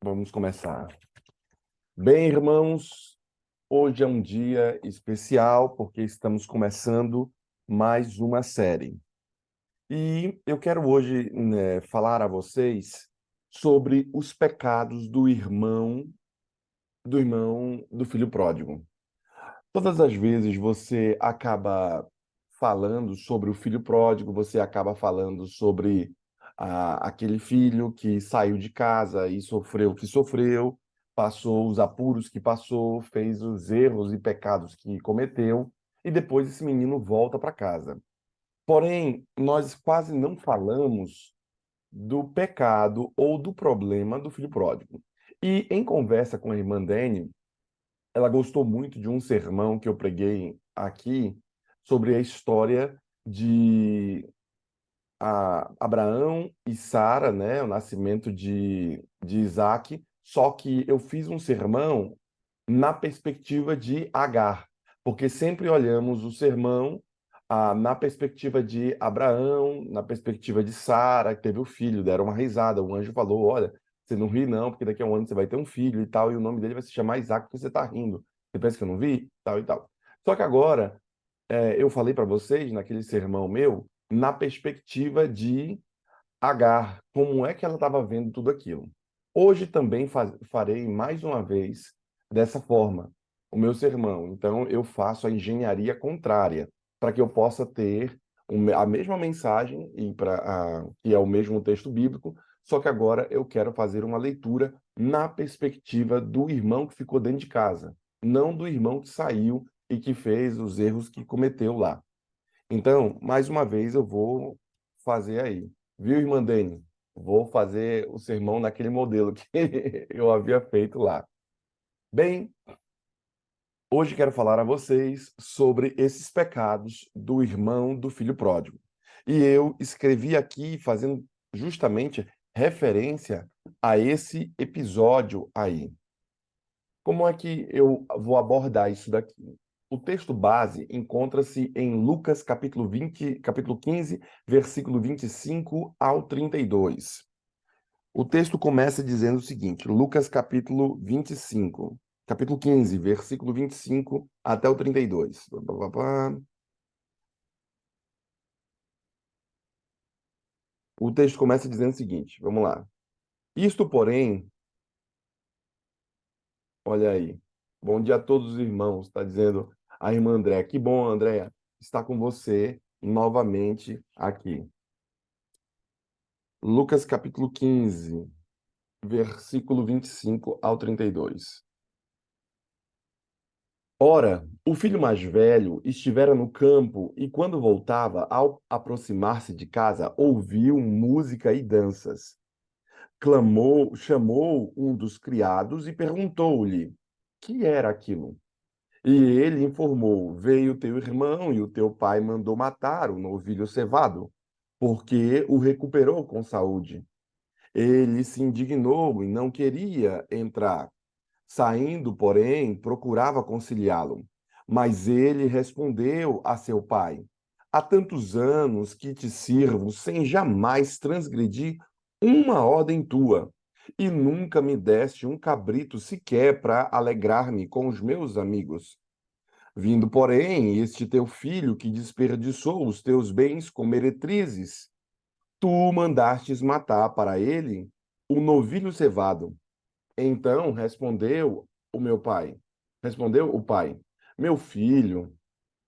Vamos começar. Bem, irmãos, hoje é um dia especial porque estamos começando mais uma série. E eu quero hoje, falar a vocês sobre os pecados do irmão do filho pródigo. Todas as vezes você acaba falando sobre o filho pródigo, você acaba falando sobre aquele filho que saiu de casa e sofreu o que sofreu, passou os apuros que passou, fez os erros e pecados que cometeu, e depois esse menino volta para casa. Porém, nós quase não falamos do pecado ou do problema do filho pródigo. E em conversa com a irmã Dani, ela gostou muito de um sermão que eu preguei aqui sobre a história de Abraão e Sara, né, o nascimento de Isaac, só que eu fiz um sermão na perspectiva de Agar, porque sempre olhamos o sermão na perspectiva de Abraão, na perspectiva de Sara, que teve o filho, deram uma risada, o anjo falou, olha, você não ri não, porque daqui a um ano você vai ter um filho e tal, e o nome dele vai se chamar Isaac, porque você está rindo. Você pensa que eu não vi? Tal e tal. Só que agora, eu falei para vocês, naquele sermão meu, na perspectiva de Agar, como é que ela estava vendo tudo aquilo. Hoje também farei mais uma vez dessa forma o meu sermão. Então, eu faço a engenharia contrária, para que eu possa ter a mesma mensagem, que é o mesmo texto bíblico, só que agora eu quero fazer uma leitura na perspectiva do irmão que ficou dentro de casa, não do irmão que saiu e que fez os erros que cometeu lá. Então, mais uma vez, eu vou fazer aí. Viu, irmã Dene? Vou fazer o sermão naquele modelo que eu havia feito lá. Bem, hoje quero falar a vocês sobre esses pecados do irmão do filho pródigo. E eu escrevi aqui fazendo justamente referência a esse episódio aí. Como é que eu vou abordar isso daqui? O texto base encontra-se em Lucas capítulo 15, versículo 25 ao 32. O texto começa dizendo o seguinte, Lucas capítulo 15, versículo 25 até o 32. O texto começa dizendo o seguinte, vamos lá. Isto, porém, olha aí. Bom dia a todos os irmãos, está dizendo a irmã Andréa. Que bom, Andréa, estar com você novamente aqui. Lucas capítulo 15, versículo 25 ao 32. Ora, o filho mais velho estivera no campo e, quando voltava, ao aproximar-se de casa, ouviu música e danças. Chamou um dos criados e perguntou-lhe: que era aquilo? E ele informou: veio teu irmão e o teu pai mandou matar o novilho cevado, porque o recuperou com saúde. Ele se indignou e não queria entrar. Saindo, porém, procurava conciliá-lo. Mas ele respondeu a seu pai: há tantos anos que te sirvo sem jamais transgredir uma ordem tua, e nunca me deste um cabrito sequer para alegrar-me com os meus amigos. Vindo, porém, este teu filho que desperdiçou os teus bens com meretrizes, tu mandastes matar para ele o novilho cevado. Então respondeu o pai, meu filho,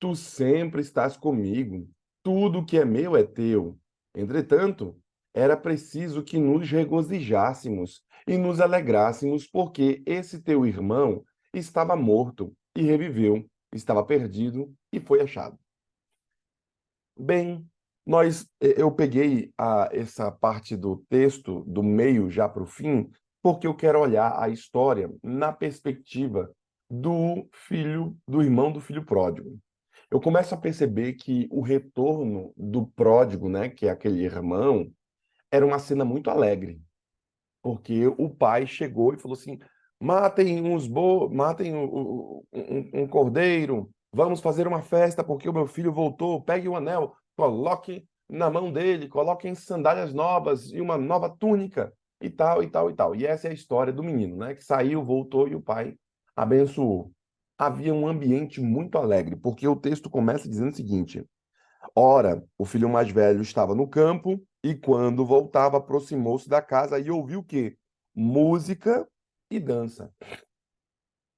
tu sempre estás comigo, tudo que é meu é teu. Entretanto, era preciso que nos regozijássemos e nos alegrássemos, porque esse teu irmão estava morto e reviveu, estava perdido e foi achado. Bem, eu peguei essa parte do texto, do meio já para o fim, porque eu quero olhar a história na perspectiva do irmão do filho pródigo. Eu começo a perceber que o retorno do pródigo, né, que é aquele irmão, era uma cena muito alegre, porque o pai chegou e falou assim: matem um cordeiro, vamos fazer uma festa porque o meu filho voltou. Pegue o anel, coloque na mão dele, coloquem sandálias novas e uma nova túnica. e tal, e tal, e tal. E essa é a história do menino, né? Que saiu, voltou e o pai abençoou. Havia um ambiente muito alegre, porque o texto começa dizendo o seguinte: ora, o filho mais velho estava no campo e quando voltava, aproximou-se da casa e ouviu o quê? Música e dança.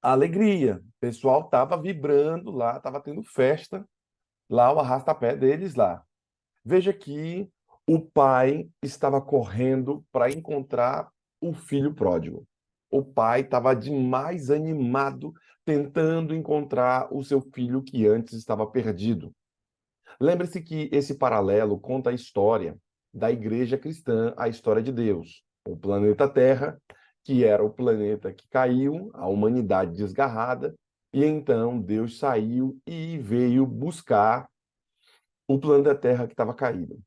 Alegria. O pessoal estava vibrando lá, estava tendo festa lá, o arrasta-pé deles lá. Veja que o pai estava correndo para encontrar o filho pródigo. O pai estava demais animado, tentando encontrar o seu filho que antes estava perdido. Lembre-se que esse paralelo conta a história da igreja cristã, a história de Deus. O planeta Terra, que era o planeta que caiu, a humanidade desgarrada, e então Deus saiu e veio buscar o planeta Terra que estava caído.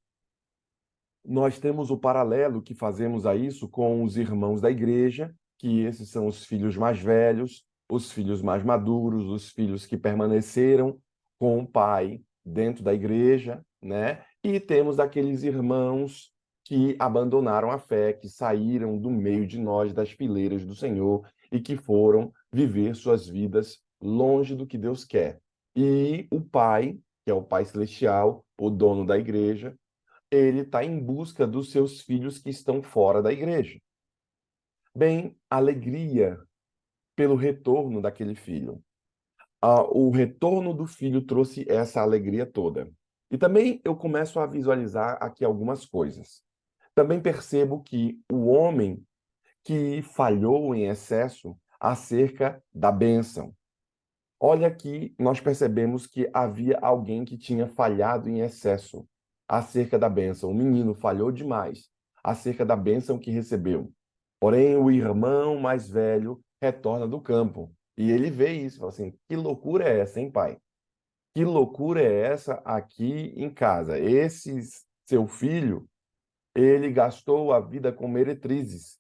Nós temos o paralelo que fazemos a isso com os irmãos da igreja, que esses são os filhos mais velhos, os filhos mais maduros, os filhos que permaneceram com o pai dentro da igreja, né? E temos aqueles irmãos que abandonaram a fé, que saíram do meio de nós, das fileiras do Senhor, e que foram viver suas vidas longe do que Deus quer. E o pai, que é o Pai Celestial, o dono da igreja, ele está em busca dos seus filhos que estão fora da igreja. Bem, alegria pelo retorno daquele filho. O retorno do filho trouxe essa alegria toda. E também eu começo a visualizar aqui algumas coisas. Também percebo que o homem que falhou em excesso acerca da bênção. Olha que nós percebemos que havia alguém que tinha falhado em excesso acerca da bênção. O menino falhou demais acerca da bênção que recebeu. Porém, o irmão mais velho retorna do campo e ele vê isso, fala assim: que loucura é essa, hein, pai? Que loucura é essa aqui em casa? Esse seu filho, ele gastou a vida com meretrizes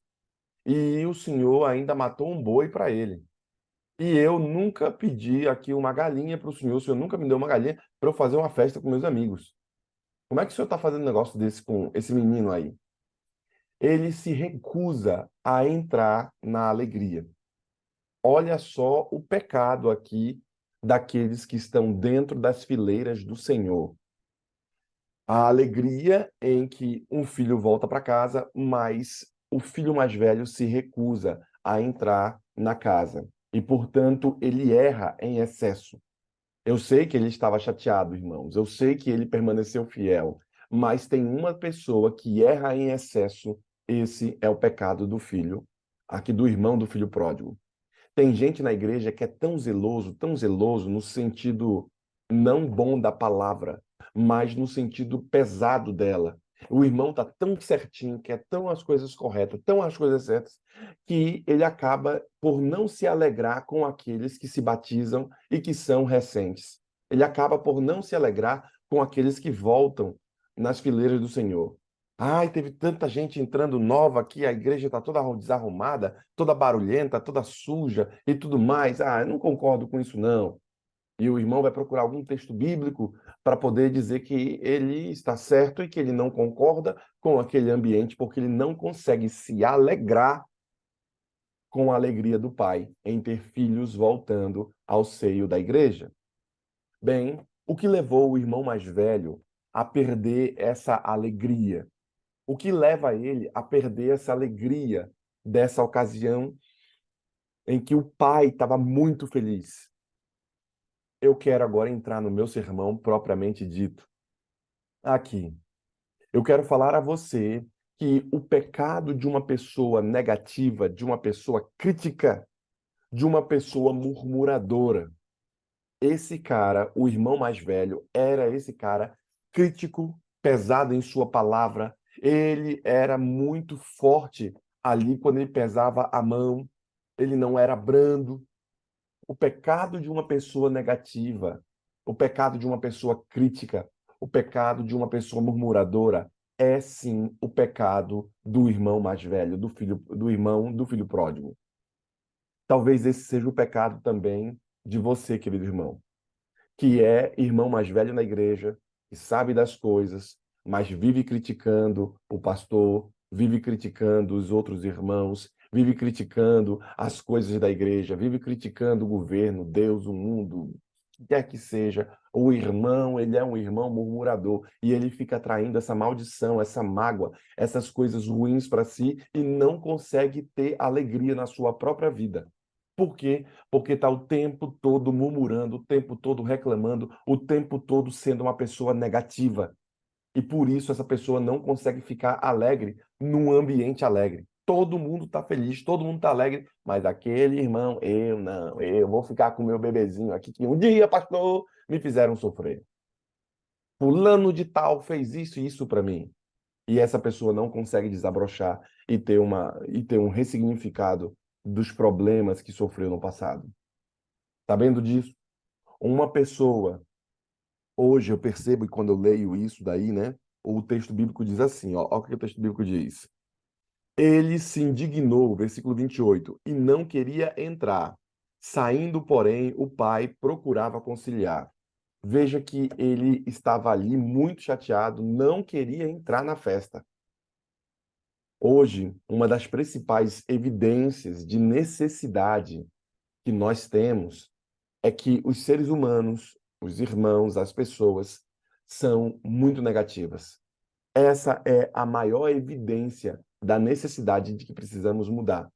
e o senhor ainda matou um boi para ele. E eu nunca pedi aqui uma galinha para o senhor nunca me deu uma galinha para eu fazer uma festa com meus amigos. Como é que o senhor está fazendo um negócio desse com esse menino aí? Ele se recusa a entrar na alegria. Olha só o pecado aqui daqueles que estão dentro das fileiras do Senhor. A alegria em que um filho volta para casa, mas o filho mais velho se recusa a entrar na casa. E, portanto, ele erra em excesso. Eu sei que ele estava chateado, irmãos. Eu sei que ele permaneceu fiel. Mas tem uma pessoa que erra em excesso. Esse é o pecado do filho, aqui do irmão do filho pródigo. Tem gente na igreja que é tão zeloso no sentido não bom da palavra, mas no sentido pesado dela. O irmão está tão certinho, quer tão as coisas corretas, tão as coisas certas, que ele acaba por não se alegrar com aqueles que se batizam e que são recentes. Ele acaba por não se alegrar com aqueles que voltam nas fileiras do Senhor. Ai, teve tanta gente entrando nova aqui, a igreja está toda desarrumada, toda barulhenta, toda suja e tudo mais. Ah, eu não concordo com isso, não. E o irmão vai procurar algum texto bíblico para poder dizer que ele está certo e que ele não concorda com aquele ambiente, porque ele não consegue se alegrar com a alegria do pai em ter filhos voltando ao seio da igreja. Bem, o que levou o irmão mais velho a perder essa alegria? O que leva ele a perder essa alegria dessa ocasião em que o pai estava muito feliz? Eu quero agora entrar no meu sermão propriamente dito. Aqui, eu quero falar a você que o pecado de uma pessoa negativa, de uma pessoa crítica, de uma pessoa murmuradora, esse cara, o irmão mais velho, era esse cara crítico, pesado em sua palavra. Ele era muito forte ali quando ele pesava a mão. Ele não era brando. O pecado de uma pessoa negativa, o pecado de uma pessoa crítica, o pecado de uma pessoa murmuradora é sim o pecado do irmão mais velho, do irmão do filho pródigo. Talvez esse seja o pecado também de você, querido irmão, que é irmão mais velho na igreja, que sabe das coisas, mas vive criticando o pastor, vive criticando os outros irmãos, vive criticando as coisas da igreja, vive criticando o governo, Deus, o mundo, o que quer que seja, o irmão, ele é um irmão murmurador e ele fica atraindo essa maldição, essa mágoa, essas coisas ruins para si e não consegue ter alegria na sua própria vida. Por quê? Porque está o tempo todo murmurando, o tempo todo reclamando, o tempo todo sendo uma pessoa negativa. E por isso essa pessoa não consegue ficar alegre num ambiente alegre. Todo mundo está feliz, todo mundo está alegre, mas aquele irmão, eu não, eu vou ficar com meu bebezinho aqui que um dia, pastor, me fizeram sofrer. Fulano de tal fez isso e isso para mim. E essa pessoa não consegue desabrochar e ter um ressignificado dos problemas que sofreu no passado. Sabendo disso, uma pessoa, hoje eu percebo, e quando eu leio isso daí, né? O texto bíblico diz assim, ó o que o texto bíblico diz. Ele se indignou, versículo 28, e não queria entrar. Saindo, porém, o pai procurava conciliar. Veja que ele estava ali muito chateado, não queria entrar na festa. Hoje, uma das principais evidências de necessidade que nós temos é que os seres humanos, os irmãos, as pessoas, são muito negativas. Essa é a maior evidência da necessidade de que precisamos mudar.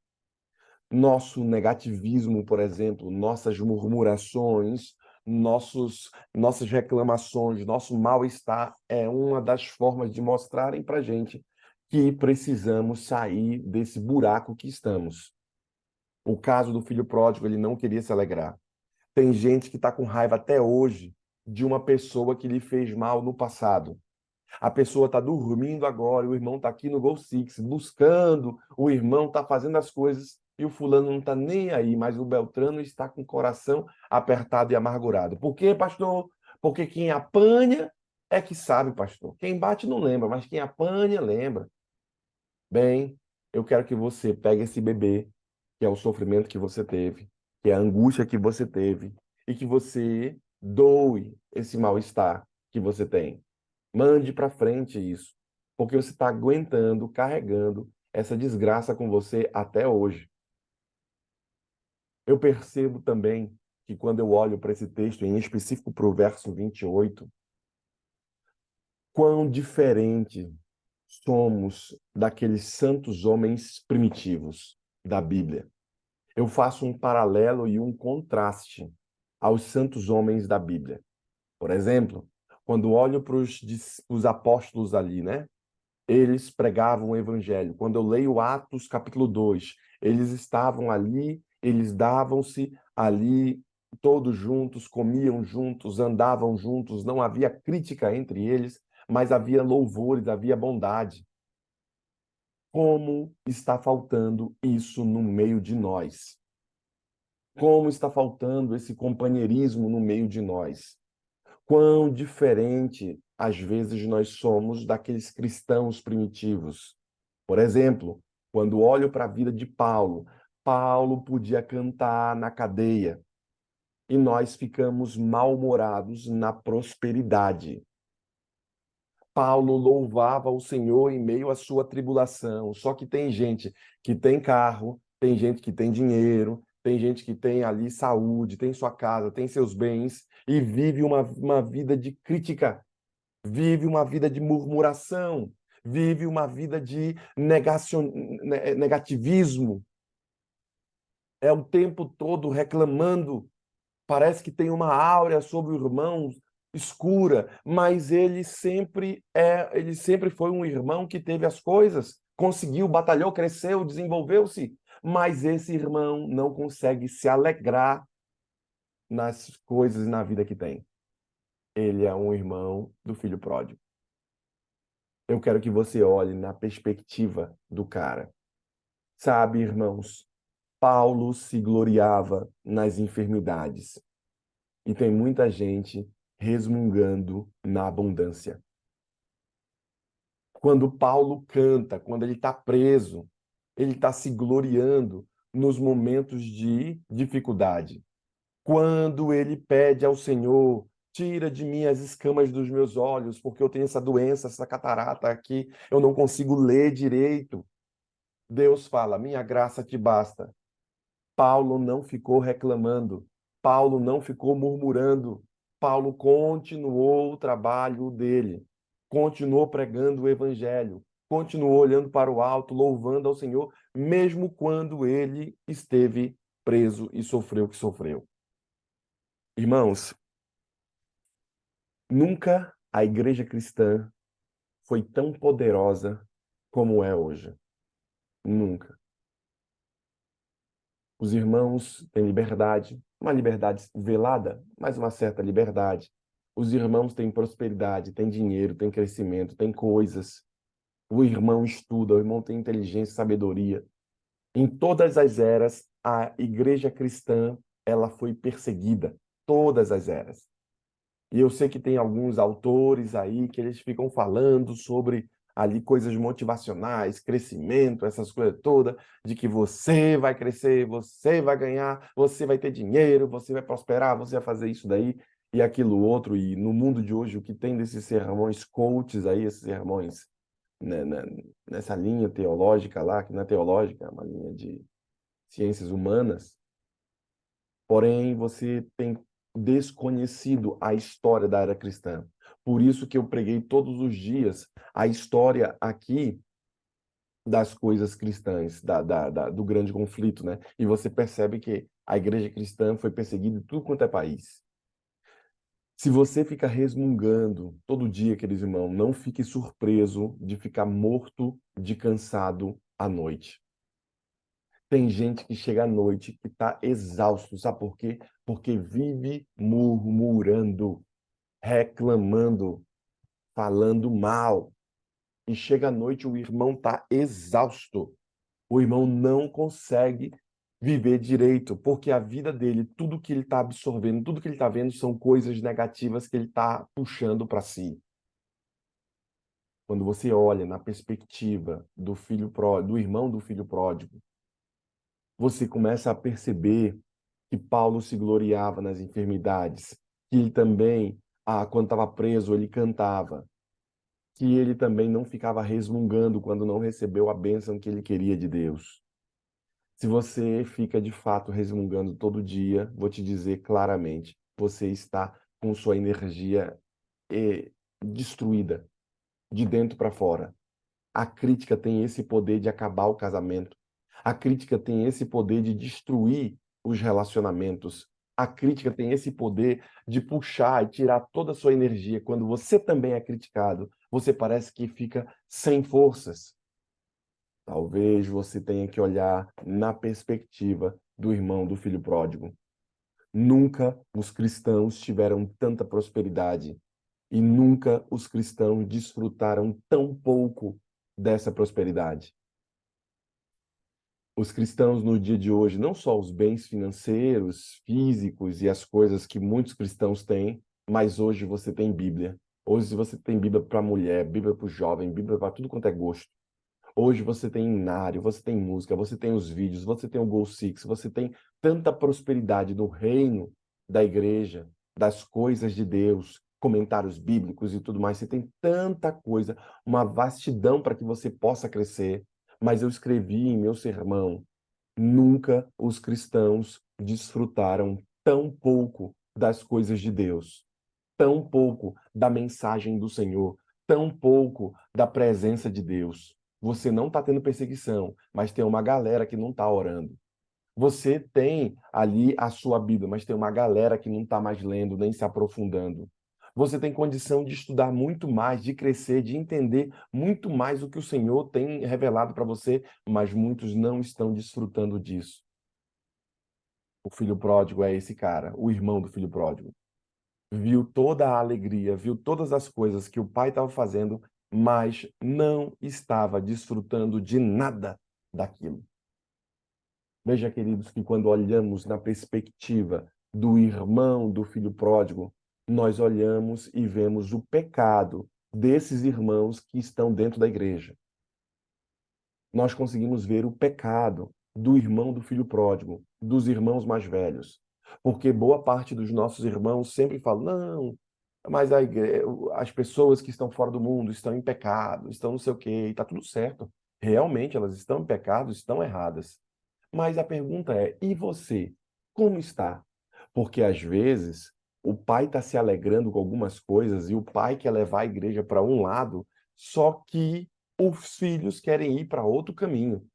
Nosso negativismo, por exemplo, nossas murmurações, nossas reclamações, nosso mal-estar é uma das formas de mostrarem para a gente que precisamos sair desse buraco que estamos. O caso do filho pródigo, ele não queria se alegrar. Tem gente que está com raiva até hoje de uma pessoa que lhe fez mal no passado. A pessoa está dormindo agora, o irmão está aqui no Gol Six, buscando, o irmão está fazendo as coisas e o fulano não está nem aí, mas o Beltrano está com o coração apertado e amargurado. Por quê, pastor? Porque quem apanha é que sabe, pastor. Quem bate não lembra, mas quem apanha lembra. Bem, eu quero que você pegue esse bebê, que é o sofrimento que você teve, que é a angústia que você teve, e que você doe esse mal-estar que você tem. Mande para frente isso, porque você está aguentando, carregando essa desgraça com você até hoje. Eu percebo também que quando eu olho para esse texto, em específico para o verso 28, quão diferente somos daqueles santos homens primitivos da Bíblia. Eu faço um paralelo e um contraste aos santos homens da Bíblia. Por exemplo, quando olho para os apóstolos ali, né? Eles pregavam o evangelho. Quando eu leio Atos capítulo 2, eles estavam ali, eles davam-se ali todos juntos, comiam juntos, andavam juntos, não havia crítica entre eles, mas havia louvores, havia bondade. Como está faltando isso no meio de nós? Como está faltando esse companheirismo no meio de nós? Quão diferente, às vezes, nós somos daqueles cristãos primitivos. Por exemplo, quando olho para a vida de Paulo, Paulo podia cantar na cadeia e nós ficamos mal-humorados na prosperidade. Paulo louvava o Senhor em meio à sua tribulação. Só que tem gente que tem carro, tem gente que tem dinheiro, tem gente que tem ali saúde, tem sua casa, tem seus bens e vive uma vida de crítica, vive uma vida de murmuração, vive uma vida de negativismo. É o tempo todo reclamando. Parece que tem uma áurea sobre o irmão escura, mas ele sempre foi um irmão que teve as coisas, conseguiu, batalhou, cresceu, desenvolveu-se, mas esse irmão não consegue se alegrar nas coisas e na vida que tem. Ele é um irmão do filho pródigo. Eu quero que você olhe na perspectiva do cara. Sabe, irmãos, Paulo se gloriava nas enfermidades. E tem muita gente resmungando na abundância. Quando Paulo canta, quando ele está preso, ele está se gloriando nos momentos de dificuldade. Quando ele pede ao Senhor Tira de mim as escamas dos meus olhos, porque eu tenho essa doença, essa catarata aqui, eu não consigo ler direito. Deus fala: minha graça te basta. Paulo não ficou reclamando, Paulo não ficou murmurando, Paulo continuou o trabalho dele, continuou pregando o evangelho, continuou olhando para o alto, louvando ao Senhor, mesmo quando ele esteve preso e sofreu o que sofreu. Irmãos, nunca a igreja cristã foi tão poderosa como é hoje. Nunca. Os irmãos têm liberdade, uma liberdade velada, mas uma certa liberdade. Os irmãos têm prosperidade, têm dinheiro, têm crescimento, têm coisas. O irmão estuda, o irmão tem inteligência, sabedoria. Em todas as eras, a igreja cristã, ela foi perseguida. Todas as eras. E eu sei que tem alguns autores aí que eles ficam falando sobre ali coisas motivacionais, crescimento, essas coisas todas, de que você vai crescer, você vai ganhar, você vai ter dinheiro, você vai prosperar, você vai fazer isso daí e aquilo outro. E no mundo de hoje, o que tem desses sermões coaches aí, esses sermões, né, nessa linha teológica lá, que não é teológica, é uma linha de ciências humanas, porém você tem desconhecido a história da era cristã. Por isso que eu preguei todos os dias a história aqui das coisas cristãs, do grande conflito, né? E você percebe que a igreja cristã foi perseguida em tudo quanto é país. Se você fica resmungando todo dia, queridos irmãos, não fique surpreso de ficar morto de cansado à noite. Tem gente que chega à noite que está exausto, sabe por quê? Porque vive murmurando, reclamando, falando mal. E chega à noite, o irmão está exausto. O irmão não consegue viver direito, porque a vida dele, tudo que ele está absorvendo, tudo que ele está vendo são coisas negativas que ele está puxando para si. Quando você olha na perspectiva do irmão do filho pródigo, você começa a perceber que Paulo se gloriava nas enfermidades, que ele também, quando estava preso, ele cantava, que ele também não ficava resmungando quando não recebeu a bênção que ele queria de Deus. Se você fica de fato resmungando todo dia, vou te dizer claramente, você está com sua energia destruída, de dentro para fora. A crítica tem esse poder de acabar o casamento. A crítica tem esse poder de destruir os relacionamentos. A crítica tem esse poder de puxar e tirar toda a sua energia. Quando você também é criticado, você parece que fica sem forças. Talvez você tenha que olhar na perspectiva do irmão do filho pródigo. Nunca os cristãos tiveram tanta prosperidade e nunca os cristãos desfrutaram tão pouco dessa prosperidade. Os cristãos no dia de hoje, não só os bens financeiros, físicos e as coisas que muitos cristãos têm, mas hoje você tem Bíblia. Hoje você tem Bíblia para mulher, Bíblia para o jovem, Bíblia para tudo quanto é gosto. Hoje você tem inário, você tem música, você tem os vídeos, você tem o Go Six, você tem tanta prosperidade no reino da igreja, das coisas de Deus, comentários bíblicos e tudo mais. Você tem tanta coisa, uma vastidão para que você possa crescer. Mas eu escrevi em meu sermão: nunca os cristãos desfrutaram tão pouco das coisas de Deus, tão pouco da mensagem do Senhor, tão pouco da presença de Deus. Você não está tendo perseguição, mas tem uma galera que não está orando. Você tem ali a sua Bíblia, mas tem uma galera que não está mais lendo, nem se aprofundando. Você tem condição de estudar muito mais, de crescer, de entender muito mais o que o Senhor tem revelado para você, mas muitos não estão desfrutando disso. O filho pródigo é esse cara, o irmão do filho pródigo. Viu toda a alegria, viu todas as coisas que o pai estava fazendo, mas não estava desfrutando de nada daquilo. Veja, queridos, que quando olhamos na perspectiva do irmão do filho pródigo, nós olhamos e vemos o pecado desses irmãos que estão dentro da igreja. Nós conseguimos ver o pecado do irmão do filho pródigo, dos irmãos mais velhos. Porque boa parte dos nossos irmãos sempre falam: não, mas as pessoas que estão fora do mundo estão em pecado, estão não sei o quê, e está tudo certo. Realmente elas estão em pecado, estão erradas. Mas a pergunta é: e você? Como está? Porque às vezes o pai está se alegrando com algumas coisas e o pai quer levar a igreja para um lado, só que os filhos querem ir para outro caminho.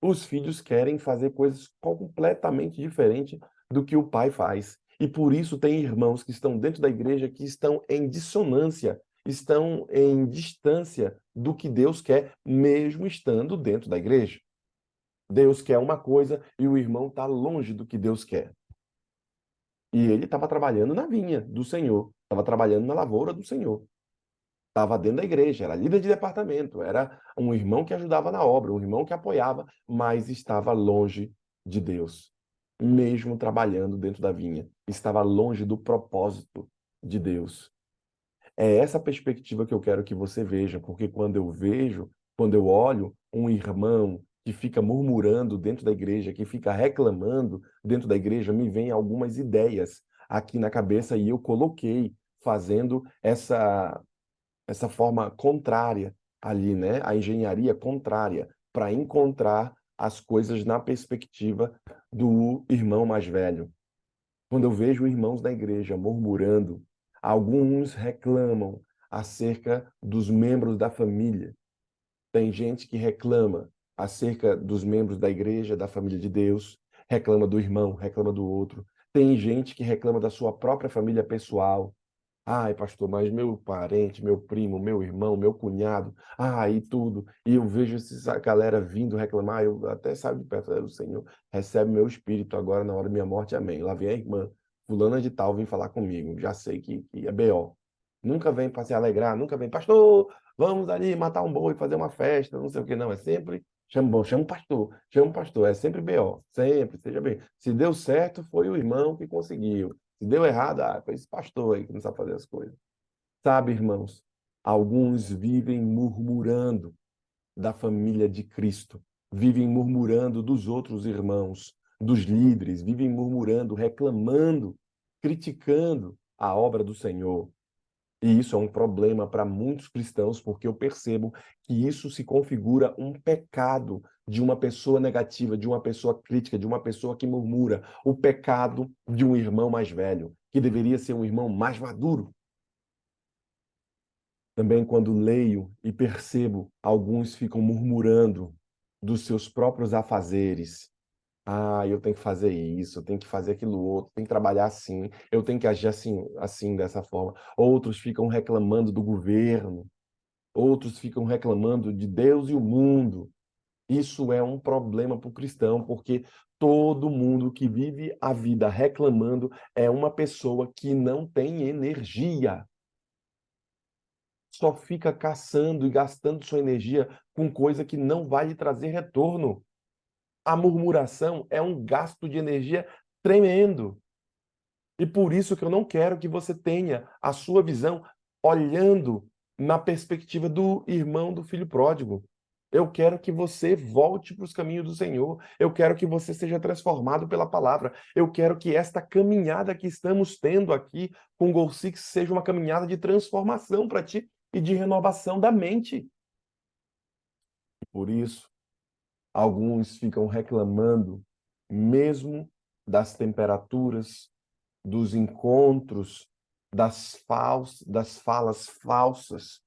Os filhos querem fazer coisas completamente diferentes do que o pai faz. E por isso tem irmãos que estão dentro da igreja que estão em dissonância, estão em distância do que Deus quer, mesmo estando dentro da igreja. Deus quer uma coisa e o irmão está longe do que Deus quer. E ele estava trabalhando na vinha do Senhor, estava trabalhando na lavoura do Senhor, estava dentro da igreja, era líder de departamento, era um irmão que ajudava na obra, um irmão que apoiava, mas estava longe de Deus, mesmo trabalhando dentro da vinha, estava longe do propósito de Deus. É essa perspectiva que eu quero que você veja, porque quando eu olho um irmão que fica murmurando dentro da igreja, que fica reclamando dentro da igreja, me vem algumas ideias aqui na cabeça e eu coloquei fazendo essa forma contrária ali, né? A engenharia contrária para encontrar as coisas na perspectiva do irmão mais velho. Quando eu vejo irmãos da igreja murmurando, alguns reclamam acerca dos membros da família. Tem gente que reclama acerca dos membros da igreja, da família de Deus, reclama do irmão, reclama do outro. Tem gente que reclama da sua própria família pessoal. Ai, pastor, mas meu parente, meu primo, meu irmão, meu cunhado, e tudo. E eu vejo essa galera vindo reclamar, eu até saio de perto do Senhor, recebe meu espírito agora na hora da minha morte, amém. Lá vem a irmã, fulana de tal, vem falar comigo, já sei que é B.O. Nunca vem para se alegrar, nunca vem, pastor, vamos ali matar um boi, fazer uma festa, não sei o que, não, é sempre, chama o pastor, é sempre B.O., sempre, seja bem. Se deu certo, foi o irmão que conseguiu. Se deu errado, foi esse pastor aí que não sabe fazer as coisas. Sabe, irmãos, alguns vivem murmurando da família de Cristo, vivem murmurando dos outros irmãos, dos líderes, vivem murmurando, reclamando, criticando a obra do Senhor. E isso é um problema para muitos cristãos, porque eu percebo que isso se configura um pecado de uma pessoa negativa, de uma pessoa crítica, de uma pessoa que murmura, o pecado de um irmão mais velho, que deveria ser um irmão mais maduro. Também quando leio e percebo, alguns ficam murmurando dos seus próprios afazeres. Eu tenho que fazer isso, eu tenho que fazer aquilo outro, tenho que trabalhar assim, eu tenho que agir assim, assim, dessa forma. Outros ficam reclamando do governo, outros ficam reclamando de Deus e o mundo. Isso é um problema para o cristão, porque todo mundo que vive a vida reclamando é uma pessoa que não tem energia. Só fica caçando e gastando sua energia com coisa que não vai lhe trazer retorno. A murmuração é um gasto de energia tremendo. E por isso que eu não quero que você tenha a sua visão olhando na perspectiva do irmão do filho pródigo. Eu quero que você volte para os caminhos do Senhor. Eu quero que você seja transformado pela palavra. Eu quero que esta caminhada que estamos tendo aqui com o Goal Six seja uma caminhada de transformação para ti e de renovação da mente. Por isso, alguns ficam reclamando mesmo das temperaturas, dos encontros, das falas falsas.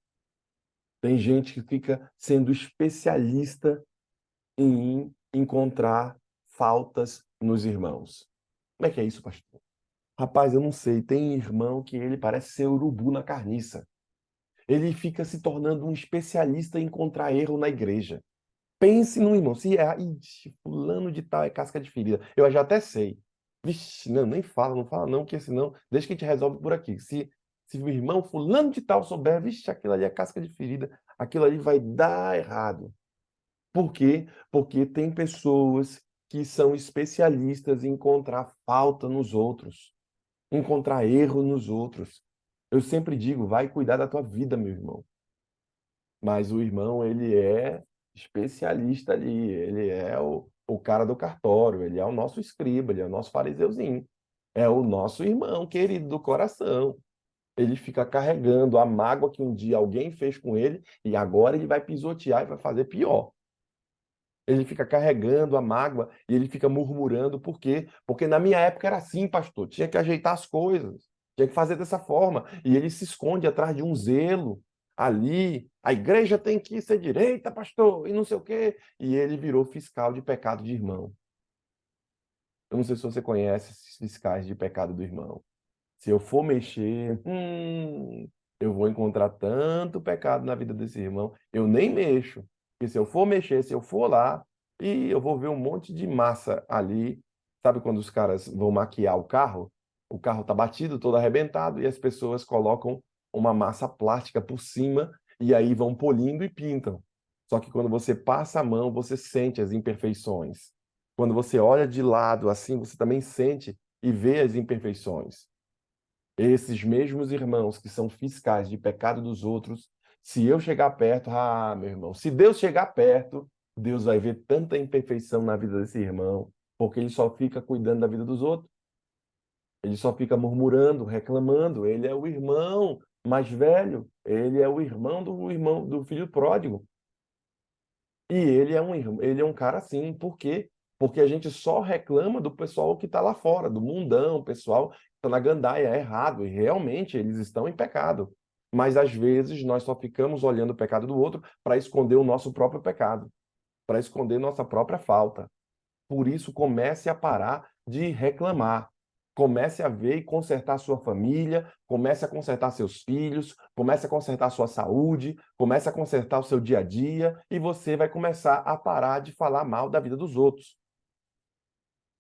Tem gente que fica sendo especialista em encontrar faltas nos irmãos. Como é que é isso, pastor? Rapaz, eu não sei. Tem irmão que ele parece ser urubu na carniça. Ele fica se tornando um especialista em encontrar erro na igreja. Pense no irmão. Se errar, ixi, fulano de tal é casca de ferida. Eu já até sei. Vixe, não, nem fala, não fala não, porque senão, deixa que a gente resolve por aqui. Se o irmão fulano de tal souber, vixe, aquilo ali é casca de ferida, aquilo ali vai dar errado. Por quê? Porque tem pessoas que são especialistas em encontrar falta nos outros, encontrar erro nos outros. Eu sempre digo, vai cuidar da tua vida, meu irmão. Mas o irmão, ele é especialista ali, ele é o cara do cartório, ele é o nosso escriba, ele é o nosso fariseuzinho. É o nosso irmão querido do coração. Ele fica carregando a mágoa que um dia alguém fez com ele e agora ele vai pisotear e vai fazer pior. Ele fica carregando a mágoa e ele fica murmurando. Por quê? Porque na minha época era assim, pastor. Tinha que ajeitar as coisas. Tinha que fazer dessa forma. E ele se esconde atrás de um zelo ali. A igreja tem que ser direita, pastor, e não sei o quê. E ele virou fiscal de pecado de irmão. Eu não sei se você conhece esses fiscais de pecado do irmão. Se eu for mexer, eu vou encontrar tanto pecado na vida desse irmão, eu nem mexo. Porque se eu for mexer, se eu for lá, e eu vou ver um monte de massa ali. Sabe quando os caras vão maquiar o carro? O carro tá batido, todo arrebentado, e as pessoas colocam uma massa plástica por cima, e aí vão polindo e pintam. Só que quando você passa a mão, você sente as imperfeições. Quando você olha de lado assim, você também sente e vê as imperfeições. Esses mesmos irmãos que são fiscais de pecado dos outros, se eu chegar perto, meu irmão, se Deus chegar perto, Deus vai ver tanta imperfeição na vida desse irmão, porque ele só fica cuidando da vida dos outros, ele só fica murmurando, reclamando. Ele é o irmão mais velho, ele é o irmão do filho pródigo. E ele é um cara assim, por quê? Porque a gente só reclama do pessoal que está lá fora, do mundão, o pessoal que está na gandaia, é errado, e realmente eles estão em pecado. Mas às vezes nós só ficamos olhando o pecado do outro para esconder o nosso próprio pecado, para esconder nossa própria falta. Por isso, comece a parar de reclamar. Comece a ver e consertar sua família, comece a consertar seus filhos, comece a consertar sua saúde, comece a consertar o seu dia a dia e você vai começar a parar de falar mal da vida dos outros.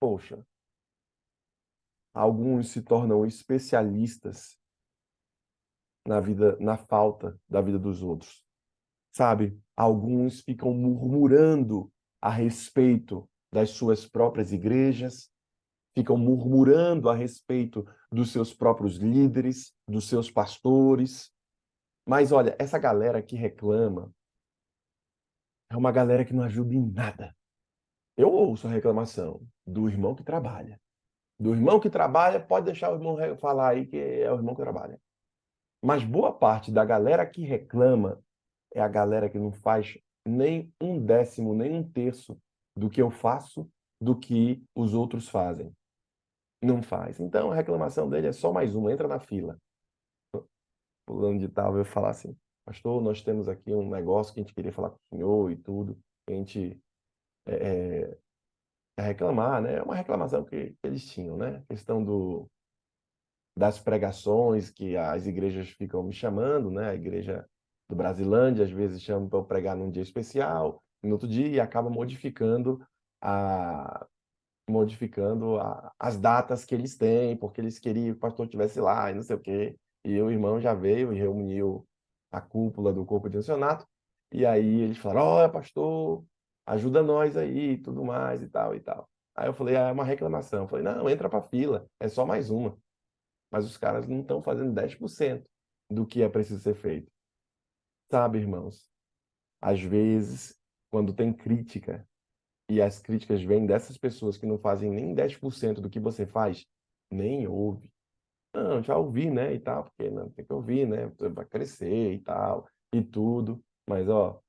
Poxa, alguns se tornam especialistas na vida, na falta da vida dos outros. Sabe? Alguns ficam murmurando a respeito das suas próprias igrejas, ficam murmurando a respeito dos seus próprios líderes, dos seus pastores. Mas olha, essa galera que reclama é uma galera que não ajuda em nada. Eu ouço a reclamação do irmão que trabalha. Do irmão que trabalha, pode deixar o irmão falar aí que é o irmão que trabalha. Mas boa parte da galera que reclama é a galera que não faz nem um décimo, nem um terço do que eu faço, do que os outros fazem. Não faz. Então a reclamação dele é só mais uma, entra na fila. Fulano de tal veio falar assim: pastor, nós temos aqui um negócio que a gente queria falar com o senhor e tudo. A gente é reclamar, né? É uma reclamação que eles tinham, né? A questão das pregações que as igrejas ficam me chamando, né? A igreja do Brasilândia às vezes chama para eu pregar num dia especial, no outro dia, e acaba a, as datas que eles têm, porque eles queriam que o pastor estivesse lá e não sei o quê. E o irmão já veio e reuniu a cúpula do corpo de missionato, e aí eles falaram: olha, pastor, ajuda nós aí, tudo mais e tal e tal. Aí eu falei: é uma reclamação. Eu falei: não, entra para fila, é só mais uma. Mas os caras não estão fazendo 10% do que é preciso ser feito. Sabe, irmãos? Às vezes, quando tem crítica, e as críticas vêm dessas pessoas que não fazem nem 10% do que você faz, nem ouve. Não, já ouvi, né, e tal, porque não, tem que ouvir, né, vai crescer e tal, e tudo. Mas, ó,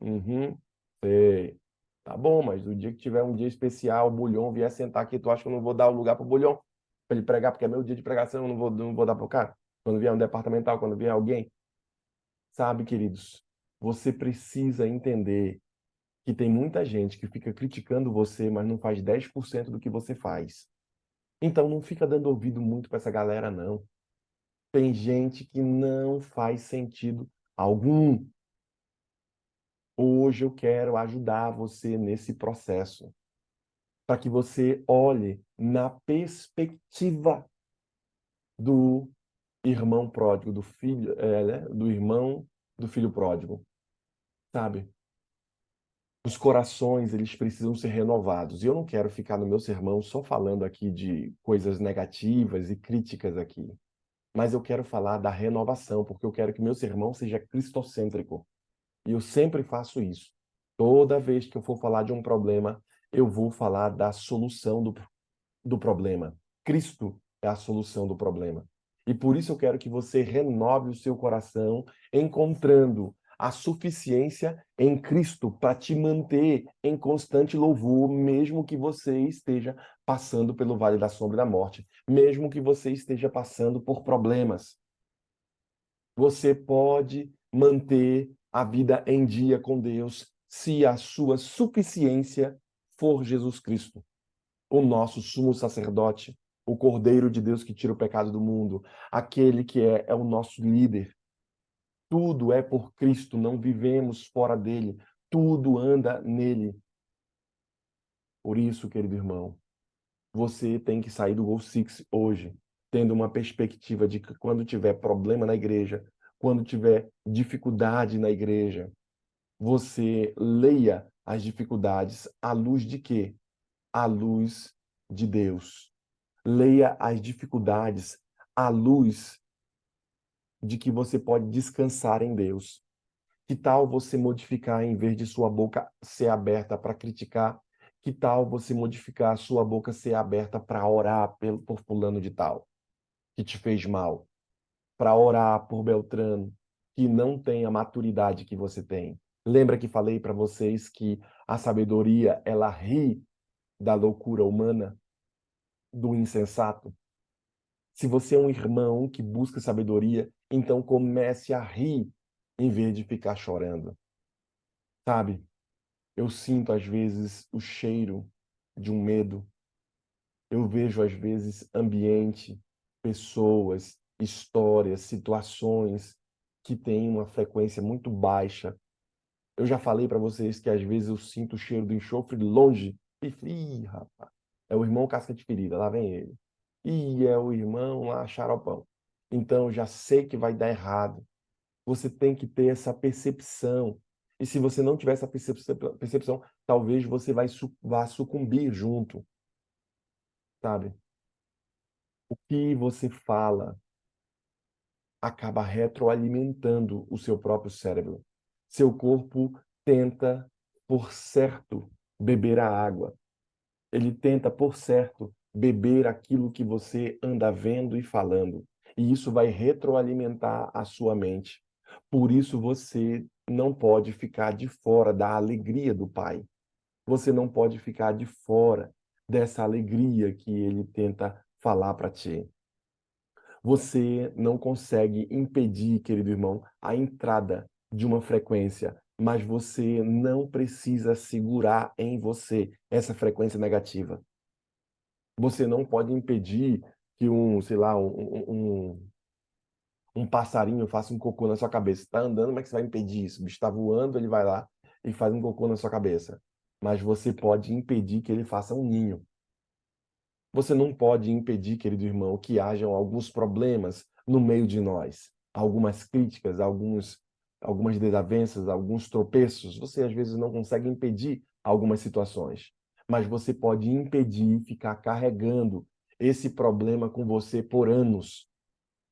sei. Tá bom, mas no dia que tiver um dia especial, o Bulhão vier sentar aqui, tu acha que eu não vou dar o lugar pro Bulhão para ele pregar, porque é meu dia de pregação, eu não vou dar pro cara? Quando vier um departamental, quando vier alguém, sabe, queridos, você precisa entender que tem muita gente que fica criticando você, mas não faz 10% do que você faz. Então não fica dando ouvido muito para essa galera, não. Tem gente que não faz sentido algum. Hoje eu quero ajudar você nesse processo, para que você olhe na perspectiva do irmão pródigo, do filho, né? Do irmão do filho pródigo, sabe? Os corações, eles precisam ser renovados. E eu não quero ficar no meu sermão só falando aqui de coisas negativas e críticas aqui, mas eu quero falar da renovação, porque eu quero que meu sermão seja cristocêntrico. E eu sempre faço isso. Toda vez que eu for falar de um problema, eu vou falar da solução do problema. Cristo é a solução do problema. E por isso eu quero que você renove o seu coração, encontrando a suficiência em Cristo para te manter em constante louvor, mesmo que você esteja passando pelo vale da sombra da morte, mesmo que você esteja passando por problemas. Você pode manter a vida em dia com Deus se a sua suficiência for Jesus Cristo, o nosso sumo sacerdote, o Cordeiro de Deus que tira o pecado do mundo, aquele que é o nosso líder. Tudo é por Cristo, não vivemos fora dele, tudo anda nele. Por isso, querido irmão, você tem que sair do Gol Six hoje, tendo uma perspectiva de que quando tiver problema na igreja, quando tiver dificuldade na igreja, você leia as dificuldades à luz de quê? À luz de Deus. Leia as dificuldades à luz de que você pode descansar em Deus. Que tal você modificar, em vez de sua boca ser aberta para criticar, que tal você modificar a sua boca ser aberta para orar por fulano de tal, que te fez mal, para orar por Beltrano, que não tem a maturidade que você tem. Lembra que falei para vocês que a sabedoria, ela ri da loucura humana, do insensato? Se você é um irmão que busca sabedoria, então comece a rir em vez de ficar chorando. Sabe? Eu sinto às vezes o cheiro de um medo. Eu vejo às vezes ambiente, pessoas, histórias, situações que têm uma frequência muito baixa. Eu já falei para vocês que às vezes eu sinto o cheiro do enxofre longe. E, ih, rapaz, é o irmão casca de ferida, lá vem ele. E é o irmão lá xaropão. Então eu já sei que vai dar errado. Você tem que ter essa percepção. E se você não tiver essa percepção, talvez você vá sucumbir junto, sabe? O que você fala acaba retroalimentando o seu próprio cérebro. Seu corpo tenta, por certo, beber a água. Ele tenta, por certo, beber aquilo que você anda vendo e falando. E isso vai retroalimentar a sua mente. Por isso você não pode ficar de fora da alegria do Pai. Você não pode ficar de fora dessa alegria que ele tenta falar para ti. Você não consegue impedir, querido irmão, a entrada de uma frequência, mas você não precisa segurar em você essa frequência negativa. Você não pode impedir que sei lá, um passarinho faça um cocô na sua cabeça. Está andando, como é que você vai impedir isso? O bicho está voando, ele vai lá e faz um cocô na sua cabeça. Mas você pode impedir que ele faça um ninho. Você não pode impedir, querido irmão, que hajam alguns problemas no meio de nós, algumas críticas, algumas desavenças, alguns tropeços. Você às vezes não consegue impedir algumas situações, mas você pode impedir ficar carregando esse problema com você por anos.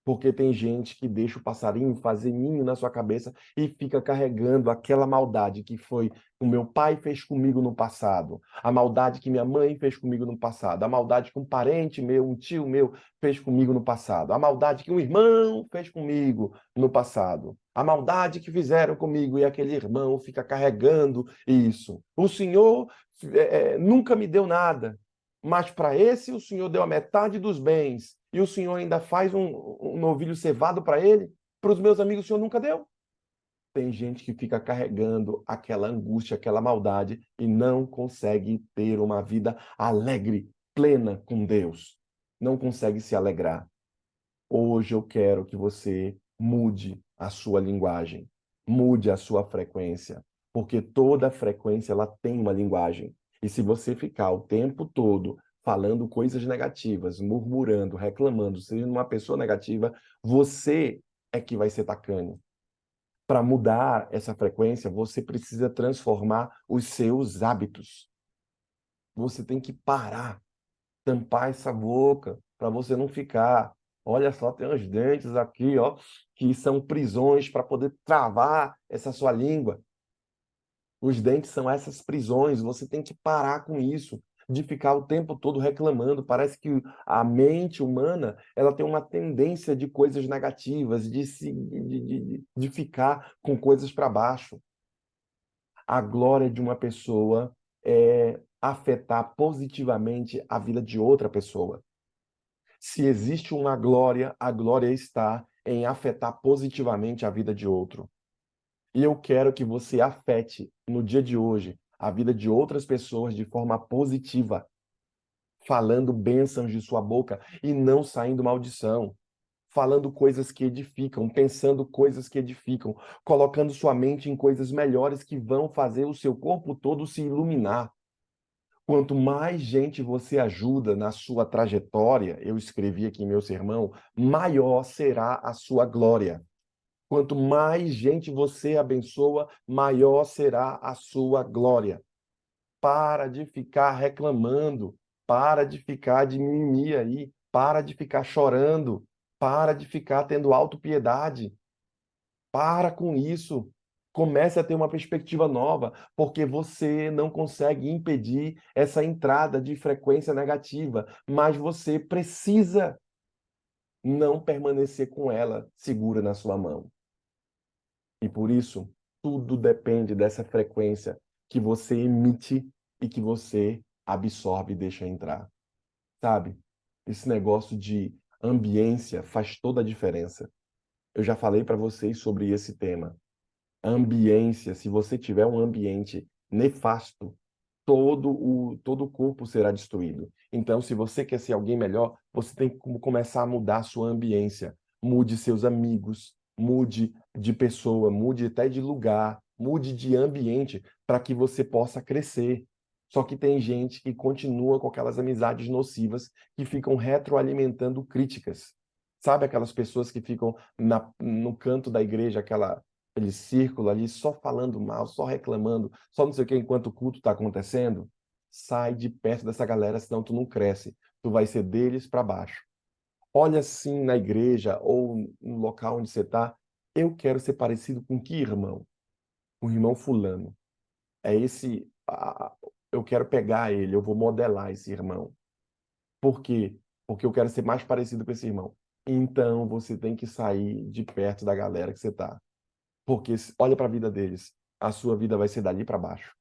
Porque tem gente que deixa o passarinho fazer ninho na sua cabeça e fica carregando aquela maldade que foi o meu pai fez comigo no passado, a maldade que minha mãe fez comigo no passado, a maldade que um parente meu, um tio meu fez comigo no passado, a maldade que um irmão fez comigo no passado, a maldade que fizeram comigo e aquele irmão fica carregando isso. O Senhor nunca me deu nada, mas para esse o Senhor deu a metade dos bens e o Senhor ainda faz um novilho cevado para ele, para os meus amigos o Senhor nunca deu. Tem gente que fica carregando aquela angústia, aquela maldade e não consegue ter uma vida alegre, plena com Deus. Não consegue se alegrar. Hoje eu quero que você mude a sua linguagem, mude a sua frequência, porque toda frequência ela tem uma linguagem. E se você ficar o tempo todo falando coisas negativas, murmurando, reclamando, sendo uma pessoa negativa, você é que vai ser tacanho. Para mudar essa frequência, você precisa transformar os seus hábitos. Você tem que parar, tampar essa boca, para você não ficar. Olha só, tem uns dentes aqui, ó, que são prisões para poder travar essa sua língua. Os dentes são essas prisões, você tem que parar com isso. de ficar o tempo todo reclamando. Parece que a mente humana, ela tem uma tendência de coisas negativas, de ficar com coisas para baixo. A glória de uma pessoa é afetar positivamente a vida de outra pessoa. Se existe uma glória, a glória está em afetar positivamente a vida de outro. E eu quero que você afete, no dia de hoje, a vida de outras pessoas de forma positiva, falando bênçãos de sua boca e não saindo maldição, falando coisas que edificam, pensando coisas que edificam, colocando sua mente em coisas melhores que vão fazer o seu corpo todo se iluminar. Quanto mais gente você ajuda na sua trajetória, eu escrevi aqui em meu sermão, maior será a sua glória. Quanto mais gente você abençoa, maior será a sua glória. Para de ficar reclamando, para de ficar de mimimi aí, para de ficar chorando, para de ficar tendo autopiedade. Para com isso. Comece a ter uma perspectiva nova, porque você não consegue impedir essa entrada de frequência negativa, mas você precisa não permanecer com ela segura na sua mão. E por isso, tudo depende dessa frequência que você emite e que você absorve e deixa entrar. Sabe? Esse negócio de ambiência faz toda a diferença. Eu já falei para vocês sobre esse tema. Ambiência, se você tiver um ambiente nefasto, todo o corpo será destruído. Então, se você quer ser alguém melhor, você tem que começar a mudar a sua ambiência. Mude seus amigos, mude de pessoa, mude até de lugar, mude de ambiente para que você possa crescer. Só que tem gente que continua com aquelas amizades nocivas que ficam retroalimentando críticas. Sabe aquelas pessoas que ficam no canto da igreja, aquele círculo ali, só falando mal, só reclamando, só não sei o que, enquanto o culto está acontecendo? Sai de perto dessa galera, senão tu não cresce. Tu vai ser deles para baixo. Olha assim na igreja ou no local onde você está. Eu quero ser parecido com que irmão? Com o irmão fulano. É esse. Eu quero pegar ele, eu vou modelar esse irmão. Por quê? Porque eu quero ser mais parecido com esse irmão. Então você tem que sair de perto da galera que você está. Porque olha para a vida deles, a sua vida vai ser dali para baixo.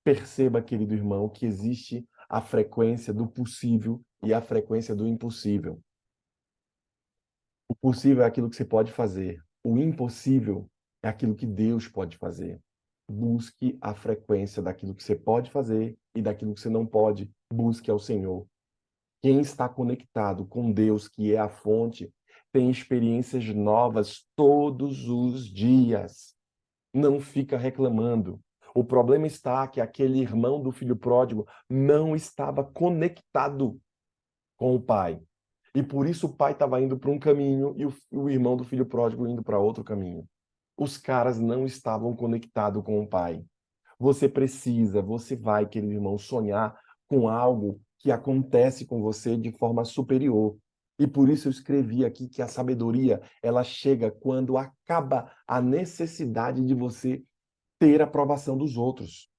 Perceba, querido irmão, que existe a frequência do possível e a frequência do impossível. O possível é aquilo que você pode fazer. O impossível é aquilo que Deus pode fazer. Busque a frequência daquilo que você pode fazer e daquilo que você não pode. Busque ao Senhor. Quem está conectado com Deus, que é a fonte, tem experiências novas todos os dias. Não fica reclamando. O problema está que aquele irmão do filho pródigo não estava conectado com o pai. E por isso o pai estava indo para um caminho e o irmão do filho pródigo indo para outro caminho. Os caras não estavam conectados com o pai. Você vai, querido irmão, sonhar com algo que acontece com você de forma superior. E por isso eu escrevi aqui que a sabedoria, ela chega quando acaba a necessidade de você ter a aprovação dos outros.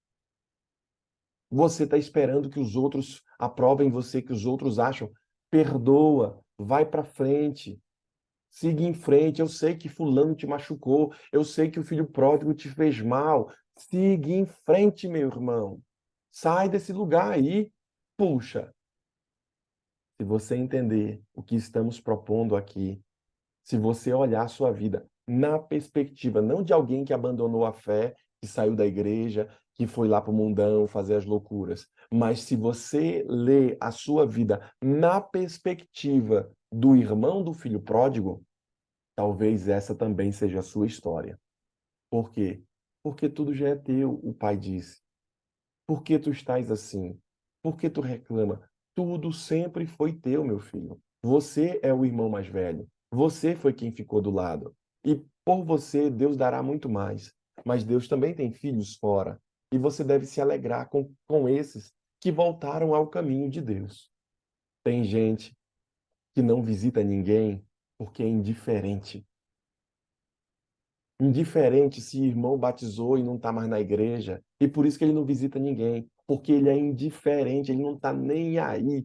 Você está esperando que os outros aprovem você, que os outros acham. Perdoa, vai para frente, siga em frente. Eu sei que fulano te machucou, eu sei que o filho pródigo te fez mal. Siga em frente, meu irmão. Sai desse lugar aí. Puxa, se você entender o que estamos propondo aqui, se você olhar a sua vida na perspectiva não de alguém que abandonou a fé, que saiu da igreja, que foi lá para o mundão fazer as loucuras, mas se você lê a sua vida na perspectiva do irmão do filho pródigo, talvez essa também seja a sua história. Por quê? Porque tudo já é teu, o pai disse. Por que tu estás assim? Por que tu reclama? Tudo sempre foi teu, meu filho. Você é o irmão mais velho. Você foi quem ficou do lado. E por você, Deus dará muito mais. Mas Deus também tem filhos fora. E você deve se alegrar com esses que voltaram ao caminho de Deus. Tem gente que não visita ninguém porque é indiferente. Indiferente se irmão batizou e não está mais na igreja. E por isso que ele não visita ninguém. porque ele é indiferente, ele não está nem aí.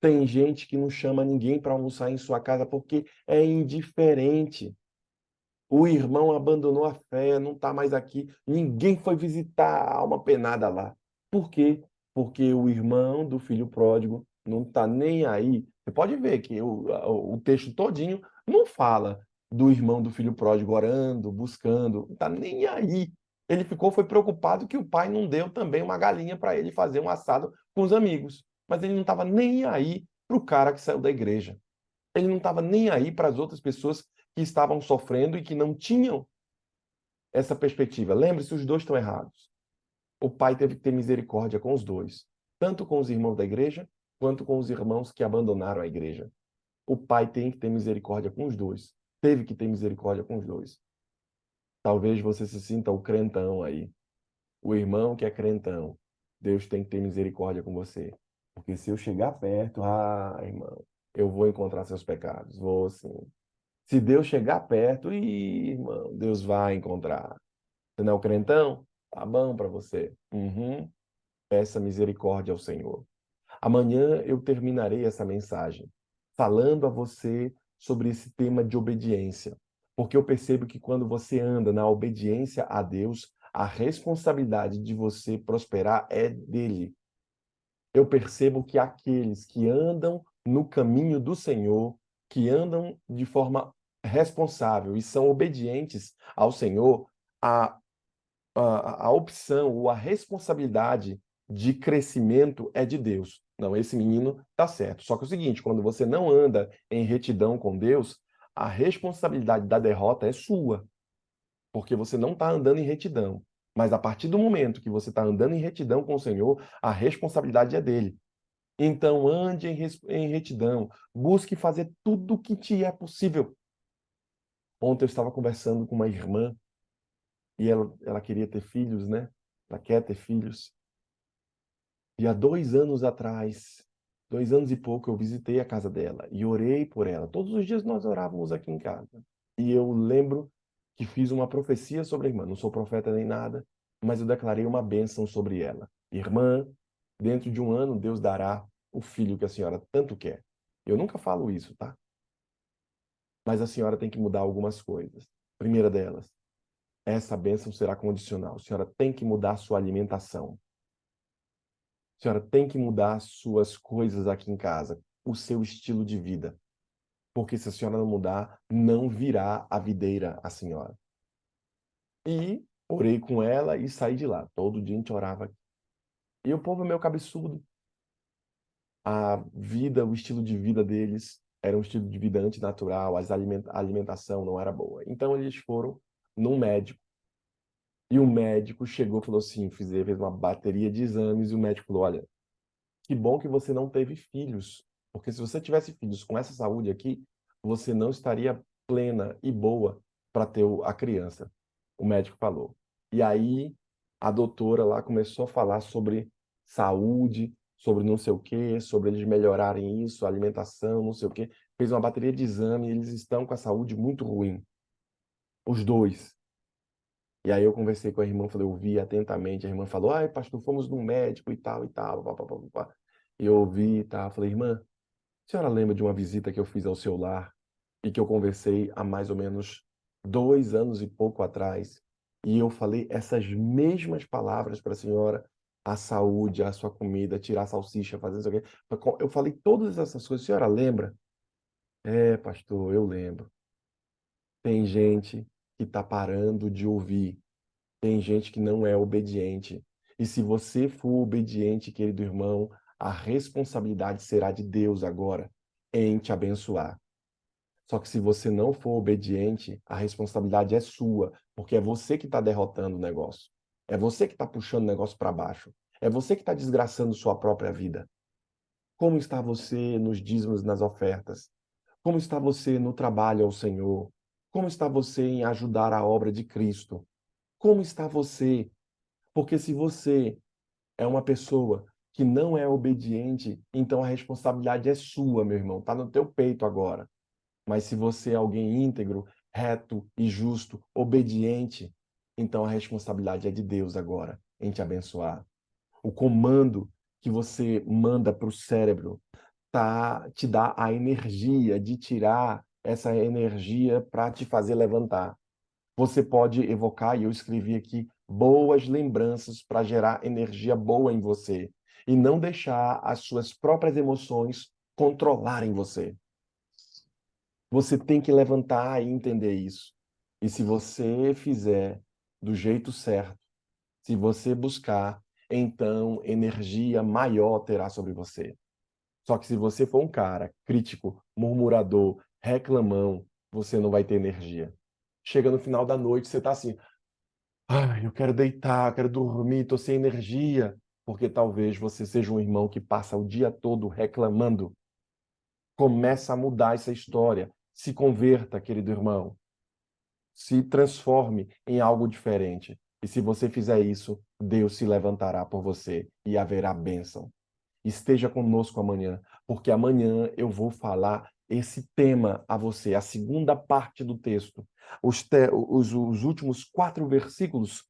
Tem gente que não chama ninguém para almoçar em sua casa porque é indiferente. O irmão abandonou a fé, não está mais aqui, ninguém foi visitar a alma penada lá. Por quê? Porque o irmão do filho pródigo não está nem aí. Você pode ver que o texto todinho não fala do irmão do filho pródigo orando, buscando, não está nem aí. Ele foi preocupado que o pai não deu também uma galinha para ele fazer um assado com os amigos. Mas ele não estava nem aí para o cara que saiu da igreja. Ele não estava nem aí para as outras pessoas que estavam sofrendo e que não tinham essa perspectiva. Lembre-se, os dois estão errados. O pai teve que ter misericórdia com os dois, tanto com os irmãos da igreja, quanto com os irmãos que abandonaram a igreja. O pai tem que ter misericórdia com os dois. Teve que ter misericórdia com os dois. Talvez você se sinta o crentão aí. O irmão que é crentão. Deus tem que ter misericórdia com você. Porque se eu chegar perto, irmão, eu vou encontrar seus pecados. Vou sim. Se Deus chegar perto, irmão, Deus vai encontrar. Você não é o crentão? Tá bom para você. Uhum. Peça misericórdia ao Senhor. Amanhã eu terminarei essa mensagem falando a você sobre esse tema de obediência. Porque eu percebo que quando você anda na obediência a Deus, a responsabilidade de você prosperar é dele. Eu percebo que aqueles que andam no caminho do Senhor, que andam de forma responsável e são obedientes ao Senhor, a, a opção ou a responsabilidade de crescimento é de Deus. Não, esse menino tá certo. Só que é o seguinte, quando você não anda em retidão com Deus, a responsabilidade da derrota é sua, porque você não está andando em retidão. Mas a partir do momento que você está andando em retidão com o Senhor, a responsabilidade é dele. Então, ande em retidão. Busque fazer tudo o que te é possível. Ontem eu estava conversando com uma irmã e ela queria ter filhos, né? Ela quer ter filhos. E há 2 anos atrás, 2 anos e pouco, eu visitei a casa dela e orei por ela. Todos os dias nós orávamos aqui em casa. E eu lembro que fiz uma profecia sobre a irmã. Não sou profeta nem nada, mas eu declarei uma bênção sobre ela. Irmã, dentro de 1 ano, Deus dará o filho que a senhora tanto quer. Eu nunca falo isso, tá? Mas a senhora tem que mudar algumas coisas. Primeira delas, essa bênção será condicional. A senhora tem que mudar a sua alimentação. A senhora tem que mudar as suas coisas aqui em casa, o seu estilo de vida. Porque se a senhora não mudar, não virá a videira a senhora. E orei com ela e saí de lá. Todo dia a gente orava. E o povo é meio cabeçudo. A vida, o estilo de vida deles era um estilo de vida antinatural, a alimentação não era boa. Então eles foram num médico. E o médico chegou e falou assim, fez uma bateria de exames e o médico falou, olha, que bom que você não teve filhos, porque se você tivesse filhos com essa saúde aqui, você não estaria plena e boa para ter a criança. O médico falou. E aí a doutora lá começou a falar sobre saúde, sobre não sei o quê, sobre eles melhorarem isso, alimentação, não sei o quê. Fez uma bateria de exame e eles estão com a saúde muito ruim. Os dois. E aí eu conversei com a irmã, falei, eu ouvi atentamente, a irmã falou, ai, pastor, fomos num médico e tal, pá, pá, pá, pá, pá. E eu ouvi e tal, falei, irmã, a senhora lembra de uma visita que eu fiz ao seu lar e que eu conversei há mais ou menos 2 anos e pouco atrás? E eu falei essas mesmas palavras para a senhora, a saúde, a sua comida, tirar a salsicha, fazer isso aqui. Eu falei todas essas coisas, a senhora lembra? É, pastor, eu lembro. Tem gente que está parando de ouvir. Tem gente que não é obediente. E se você for obediente, querido irmão, a responsabilidade será de Deus agora em te abençoar. Só que se você não for obediente, a responsabilidade é sua, porque é você que está derrotando o negócio. É você que está puxando o negócio para baixo. É você que está desgraçando sua própria vida. Como está você nos dízimos, nas ofertas? Como está você no trabalho ao Senhor? Como está você em ajudar a obra de Cristo? Como está você? Porque se você é uma pessoa que não é obediente, então a responsabilidade é sua, meu irmão, está no teu peito agora. Mas se você é alguém íntegro, reto e justo, obediente, então a responsabilidade é de Deus agora em te abençoar. O comando que você manda para o cérebro te dá a energia de tirar essa energia para te fazer levantar. Você pode evocar, e eu escrevi aqui, boas lembranças para gerar energia boa em você e não deixar as suas próprias emoções controlarem você. Você tem que levantar e entender isso. E se você fizer do jeito certo, se você buscar, então energia maior terá sobre você. Só que se você for um cara crítico, murmurador, reclamão, você não vai ter energia. Chega no final da noite, você está assim, eu quero deitar, quero dormir, estou sem energia. Porque talvez você seja um irmão que passa o dia todo reclamando. Começa a mudar essa história. Se converta, querido irmão. Se transforme em algo diferente. E se você fizer isso, Deus se levantará por você e haverá bênção. Esteja conosco amanhã, porque amanhã eu vou falar esse tema a você, a segunda parte do texto, os últimos 4 versículos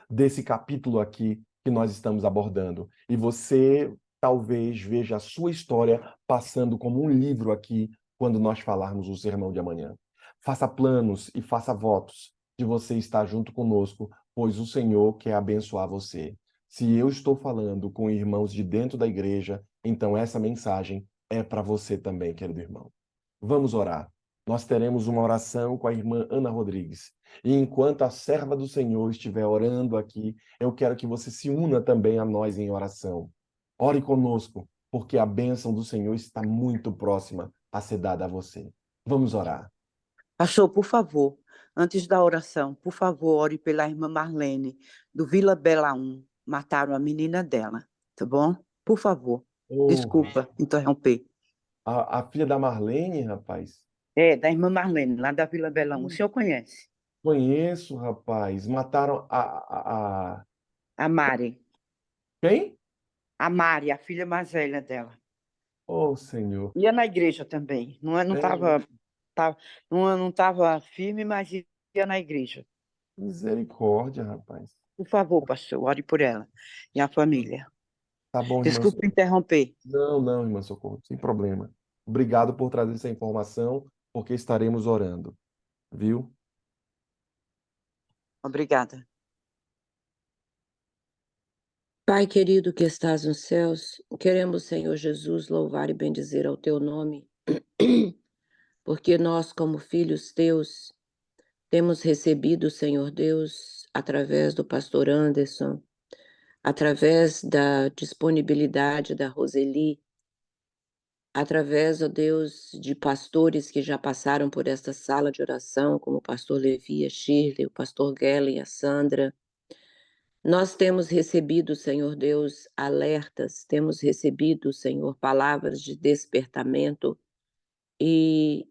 desse capítulo aqui que nós estamos abordando. E você talvez veja a sua história passando como um livro aqui quando nós falarmos o sermão de amanhã. Faça planos e faça votos de você estar junto conosco, pois o Senhor quer abençoar você. Se eu estou falando com irmãos de dentro da igreja, então essa mensagem é para você também, querido irmão. Vamos orar. Nós teremos uma oração com a irmã Ana Rodrigues. E enquanto a serva do Senhor estiver orando aqui, eu quero que você se una também a nós em oração. Ore conosco, porque a bênção do Senhor está muito próxima a ser dada a você. Vamos orar. Pastor, por favor, antes da oração, por favor, ore pela irmã Marlene, do Vila Bela 1. Mataram a menina dela, tá bom? Por favor. Oh, Desculpa interromper. a filha da Marlene, rapaz. É, da irmã Marlene, lá da Vila Bela 1. O senhor conhece? Conheço, rapaz. Mataram A Mari. quem? A Mari, a filha mais velha dela. Oh, Senhor. Ia na igreja também. Não É, estava não tava firme, mas ia na igreja. misericórdia, rapaz. Por favor, pastor, ore por ela e a família. Tá bom, irmã. Desculpa interromper. Não, não, irmã Socorro, sem problema. Obrigado por trazer essa informação, porque estaremos orando, viu? Obrigada. Pai querido que estás nos céus, queremos, Senhor Jesus, louvar e bendizer ao teu nome, porque nós, como filhos teus, temos recebido, Senhor Deus, através do pastor Anderson, através da disponibilidade da Roseli, através, ó Deus, de pastores que já passaram por esta sala de oração, como o pastor Levi, a Shirley, o pastor Gellen, a Sandra. Nós temos recebido, Senhor Deus, alertas, temos recebido, Senhor, palavras de despertamento e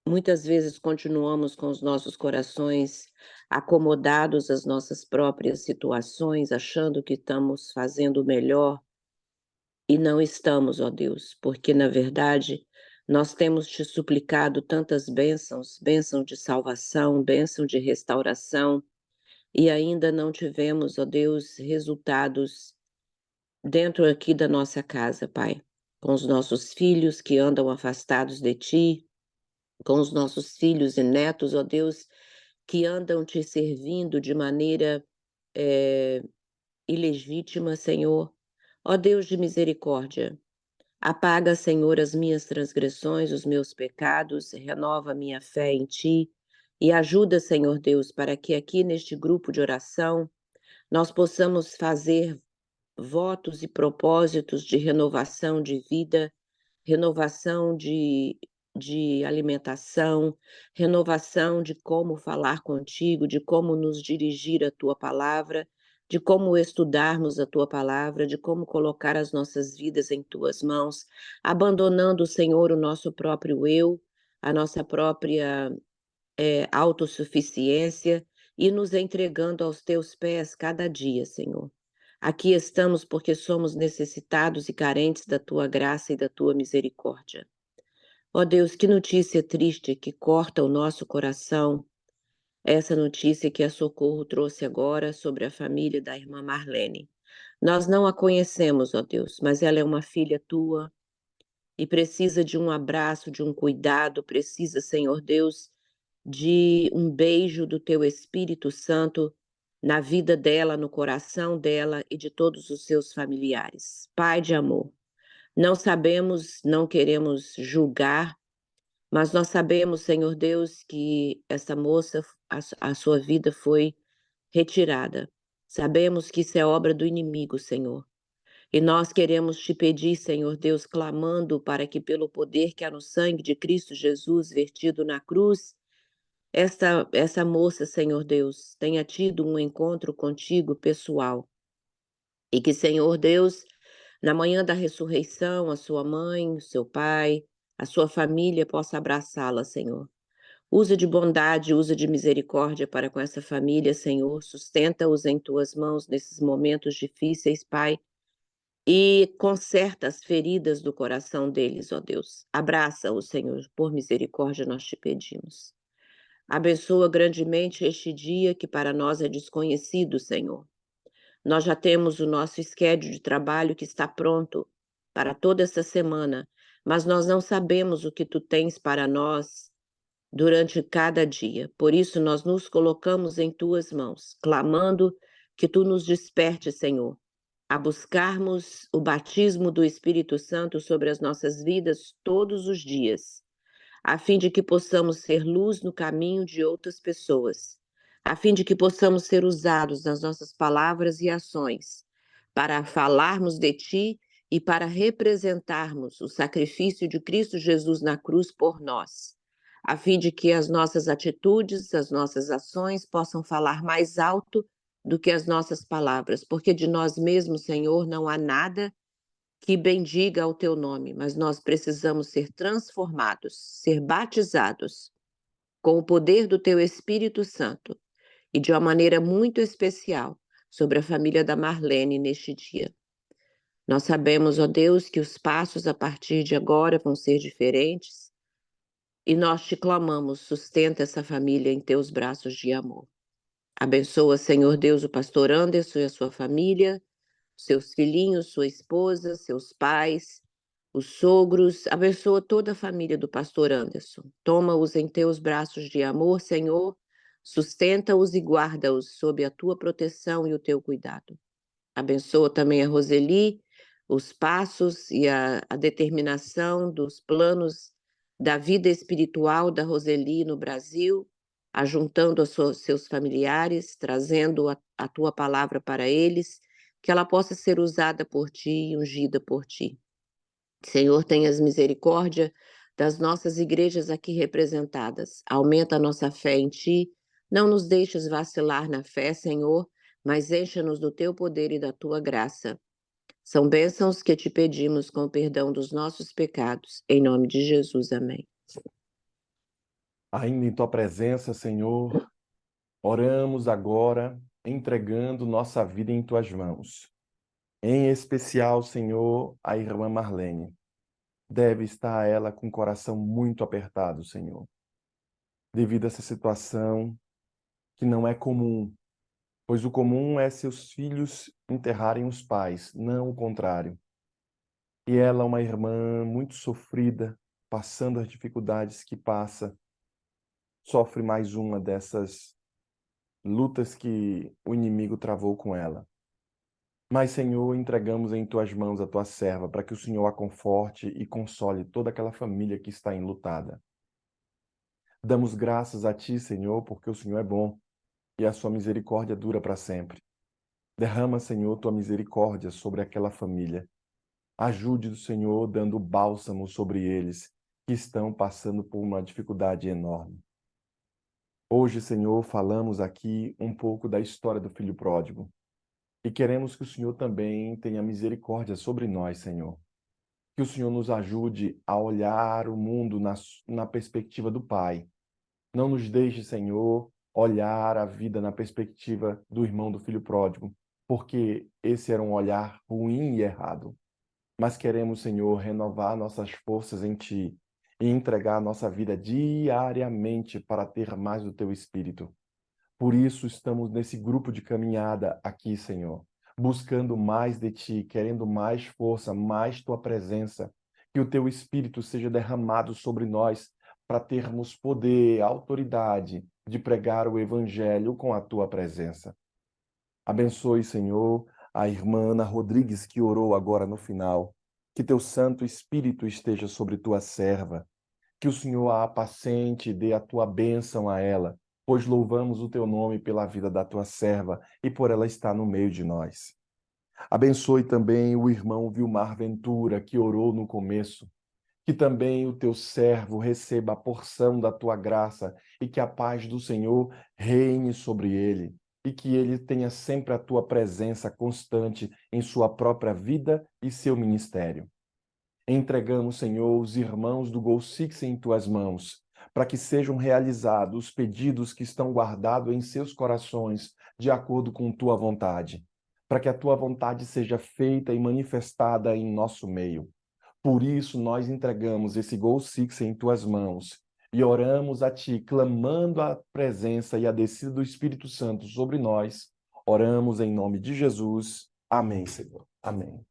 muitas vezes continuamos com os nossos corações acomodados às nossas próprias situações, achando que estamos fazendo o melhor e não estamos, ó Deus, porque na verdade nós temos te suplicado tantas bênçãos, bênção de salvação, bênção de restauração, e ainda não tivemos, ó Deus, resultados dentro aqui da nossa casa, Pai, com os nossos filhos que andam afastados de Ti, com os nossos filhos e netos, ó Deus, que andam Te servindo de maneira ilegítima, Senhor. Ó Deus de misericórdia, apaga, Senhor, as minhas transgressões, os meus pecados, renova minha fé em Ti e ajuda, Senhor Deus, para que aqui neste grupo de oração nós possamos fazer votos e propósitos de renovação de vida, renovação de alimentação, renovação de como falar contigo, de como nos dirigir à tua palavra, de como estudarmos a tua palavra, de como colocar as nossas vidas em tuas mãos, abandonando, Senhor, o nosso próprio eu, a nossa própria autossuficiência e nos entregando aos teus pés cada dia, Senhor. Aqui estamos porque somos necessitados e carentes da tua graça e da tua misericórdia. Ó Deus, que notícia triste que corta o nosso coração, essa notícia que a Socorro trouxe agora sobre a família da irmã Marlene. Nós não a conhecemos, ó Deus, mas ela é uma filha tua e precisa de um abraço, de um cuidado, precisa, Senhor Deus, de um beijo do teu Espírito Santo na vida dela, no coração dela e de todos os seus familiares. Pai de amor, não sabemos, não queremos julgar, mas nós sabemos, Senhor Deus, que essa moça, a sua vida foi retirada. Sabemos que isso é obra do inimigo, Senhor. E nós queremos te pedir, Senhor Deus, clamando para que, pelo poder que há no sangue de Cristo Jesus vertido na cruz, essa moça, Senhor Deus, tenha tido um encontro contigo pessoal. E que, Senhor Deus, na manhã da ressurreição, a sua mãe, o seu pai, a sua família possa abraçá-la, Senhor. Usa de bondade, usa de misericórdia para com essa família, Senhor. Sustenta-os em tuas mãos nesses momentos difíceis, Pai. E conserta as feridas do coração deles, ó Deus. Abraça-os, Senhor, por misericórdia nós te pedimos. Abençoa grandemente este dia que para nós é desconhecido, Senhor. Nós já temos o nosso schedule de trabalho que está pronto para toda essa semana, mas nós não sabemos o que tu tens para nós durante cada dia. Por isso nós nos colocamos em tuas mãos, clamando que tu nos desperte, Senhor, a buscarmos o batismo do Espírito Santo sobre as nossas vidas todos os dias, a fim de que possamos ser luz no caminho de outras pessoas, a fim de que possamos ser usados nas nossas palavras e ações para falarmos de Ti e para representarmos o sacrifício de Cristo Jesus na cruz por nós, a fim de que as nossas atitudes, as nossas ações possam falar mais alto do que as nossas palavras, porque de nós mesmos, Senhor, não há nada que bendiga o teu nome, mas nós precisamos ser transformados, ser batizados com o poder do teu Espírito Santo e de uma maneira muito especial sobre a família da Marlene neste dia. Nós sabemos, ó Deus, que os passos a partir de agora vão ser diferentes e nós te clamamos, sustenta essa família em teus braços de amor. Abençoa, Senhor Deus, o pastor Anderson e a sua família, seus filhinhos, sua esposa, seus pais, os sogros. Abençoa toda a família do pastor Anderson. Toma-os em teus braços de amor, Senhor. Sustenta-os e guarda-os sob a tua proteção e o teu cuidado. Abençoa também a Roseli, os passos e a determinação dos planos da vida espiritual da Roseli no Brasil, ajuntando seus familiares, trazendo a tua palavra para eles, que ela possa ser usada por ti e ungida por ti. Senhor, tenhas misericórdia das nossas igrejas aqui representadas. Aumenta a nossa fé em ti. Não nos deixes vacilar na fé, Senhor, mas encha-nos do teu poder e da tua graça. São bênçãos que te pedimos com o perdão dos nossos pecados. Em nome de Jesus, amém. Ainda em tua presença, Senhor, oramos agora, entregando nossa vida em tuas mãos. Em especial, Senhor, a irmã Marlene. Deve estar ela com o coração muito apertado, Senhor, devido a essa situação que não é comum, pois o comum é seus filhos enterrarem os pais, não o contrário. E ela é uma irmã muito sofrida, passando as dificuldades que passa, sofre mais uma dessas lutas que o inimigo travou com ela. Mas, Senhor, entregamos em tuas mãos a tua serva, para que o Senhor a conforte e console toda aquela família que está enlutada. Damos graças a ti, Senhor, porque o Senhor é bom e a sua misericórdia dura para sempre. Derrama, Senhor, tua misericórdia sobre aquela família. Ajude o Senhor dando bálsamo sobre eles que estão passando por uma dificuldade enorme. Hoje, Senhor, falamos aqui um pouco da história do filho pródigo. E queremos que o Senhor também tenha misericórdia sobre nós, Senhor. Que o Senhor nos ajude a olhar o mundo na perspectiva do Pai. Não nos deixe, Senhor, olhar a vida na perspectiva do irmão do filho pródigo, porque esse era um olhar ruim e errado. Mas queremos, Senhor, renovar nossas forças em Ti e entregar nossa vida diariamente para ter mais do Teu Espírito. Por isso estamos nesse grupo de caminhada aqui, Senhor, buscando mais de ti, querendo mais força, mais tua presença. Que o teu Espírito seja derramado sobre nós para termos poder, autoridade de pregar o Evangelho com a tua presença. Abençoe, Senhor, a irmã Ana Rodrigues que orou agora no final. Que teu Santo Espírito esteja sobre tua serva. Que o Senhor a apacente e dê a tua bênção a ela, pois louvamos o teu nome pela vida da tua serva e por ela estar no meio de nós. Abençoe também o irmão Vilmar Ventura, que orou no começo. Que também o teu servo receba a porção da tua graça e que a paz do Senhor reine sobre ele e que ele tenha sempre a tua presença constante em sua própria vida e seu ministério. Entregamos, Senhor, os irmãos do Gol Six em tuas mãos, para que sejam realizados os pedidos que estão guardados em seus corações, de acordo com tua vontade, para que a tua vontade seja feita e manifestada em nosso meio. Por isso, nós entregamos esse Gol Six em tuas mãos e oramos a ti, clamando a presença e a descida do Espírito Santo sobre nós. Oramos em nome de Jesus. Amém, Senhor. Amém.